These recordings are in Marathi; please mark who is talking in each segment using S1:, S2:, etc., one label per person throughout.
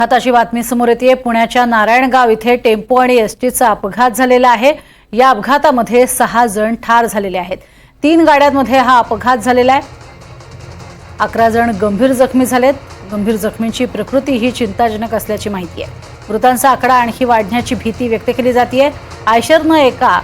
S1: आताची बातमी समोर येते। पुण्याच्या नारायणगाव इथे टेम्पो आणि एसटीचा अपघात झालेला आहे। या अपघातामध्ये 6 जण ठार झालेले आहेत। 3 गाड्यांमध्ये हा अपघात झालेला आहे। 11 जण गंभीर जखमी झालेत। गंभीर जखमींची प्रकृती ही चिंताजनक असल्याची माहिती आहे। मृतांचा आकडा आणखी वाढण्याची भीती व्यक्त केली जाते। आयशरनं एका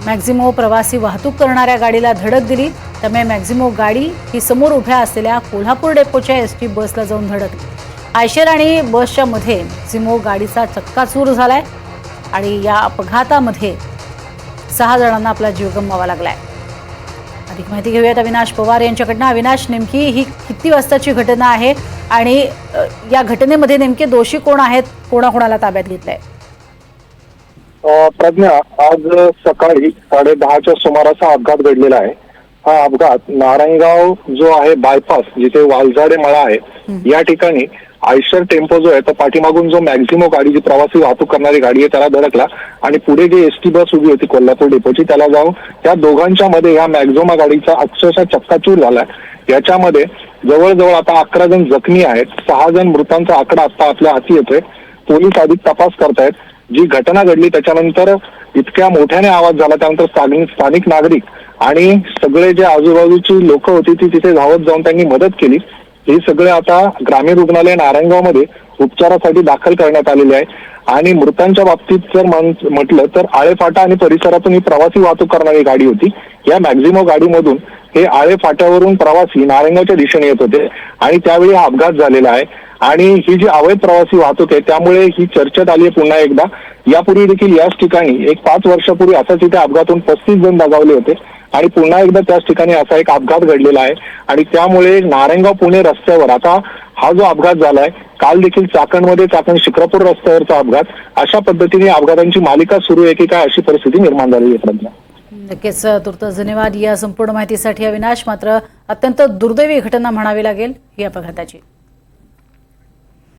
S1: मॅक्झिमो प्रवासी वाहतूक करणाऱ्या गाडीला धडक दिली, त्यामुळे मॅक्झिमो गाडी ही समोर उभ्या असलेल्या कोल्हापूर डेपोच्या एसटी बसला जाऊन धडकली। आयशर आणि बसच्या मध्ये मॅक्झिमो गाडीचा चक्काचूर झालाय आणि या अपघातामध्ये 6 जणांना आपला जीव गमवावा लागलाय। अधिक माहिती घेऊयात अविनाश पवार यांच्याकडनं। अविनाश, नेमकी ही किती वाजताची घटना आहे आणि या घटनेमध्ये नेमके दोषी कोण आहेत, कोणाकोणाला ताब्यात घेतलंय?
S2: प्रज्ञा, आज सकाळी 10:30च्या सुमारास हा अपघात घडलेला आहे। हा अपघात नारायणगाव जो आहे बायपास, जिथे वालझाडे मळा आहे, या ठिकाणी आयशर टेम्पो जो आहे तो पाठीमागून जो मॅक्झिमो गाडी, जी प्रवासी वाहतूक करणारी गाडी आहे, त्याला धडकला आणि पुढे जी एसटी बस उभी होती कोल्हापूर डेपोची, त्याला जाऊन त्या दोघांच्या मध्ये या मॅक्झिमो गाडीचा अक्षरशः चक्काचूर झालाय। याच्यामध्ये जवळजवळ आता 11 जण जखमी आहेत। 6 जण मृतांचा आकडा आता आपल्या हाती येतोय। पोलीस अधिक तपास करतायत। जी घटना घडली त्याच्यानंतर इतक्या मोठ्याने आवाज झाला, त्यानंतर स्थानिक नागरिक आणि सगळे जे आजूबाजूची लोक होती ती तिथे धावत जाऊन त्यांनी मदत केली। हे सगळे आता ग्रामीण रुग्णालय नारायणगावमध्ये उपचारासाठी दाखल करण्यात आलेले आहे। आणि मृतांच्या बाबतीत जर म्हटलं तर आळेफाटा आणि परिसरातून ही प्रवासी वाहतूक करणारी गाडी होती। या मॅक्झिमो गाडीमधून हे आळेफाट्यावरून प्रवासी नारायणगावच्या दिशेने येत होते आणि त्यावेळी हा अपघात झालेला आहे। आणि ही जी अवैध प्रवासी वाहतूक आहे त्यामुळे ही चर्चेत आली आहे पुन्हा एकदा। यापूर्वी देखील याच ठिकाणी 5 वर्षापूर्वी असाच इथे अपघात होऊन 35 जण दगावले होते आणि पुन्हा एकदा त्याच ठिकाणी असा एक अपघात घडलेला आहे। आणि त्यामुळे नारायणगाव पुणे रस्त्यावर आता हा जो अपघात झालाय, काल देखील चाकणमध्ये चाकण शिक्रापूर रस्त्यावरचा अपघात, अशा पद्धतीने अपघातांची मालिका सुरू आहे की काय, अशी परिस्थिती निर्माण झाली आहे। प्रज्ञा,
S1: नक्कीच तुर्तास धन्यवाद या संपूर्ण माहितीसाठी अविनाश। मात्र अत्यंत दुर्दैवी घटना म्हणावी लागेल ही अपघाताची।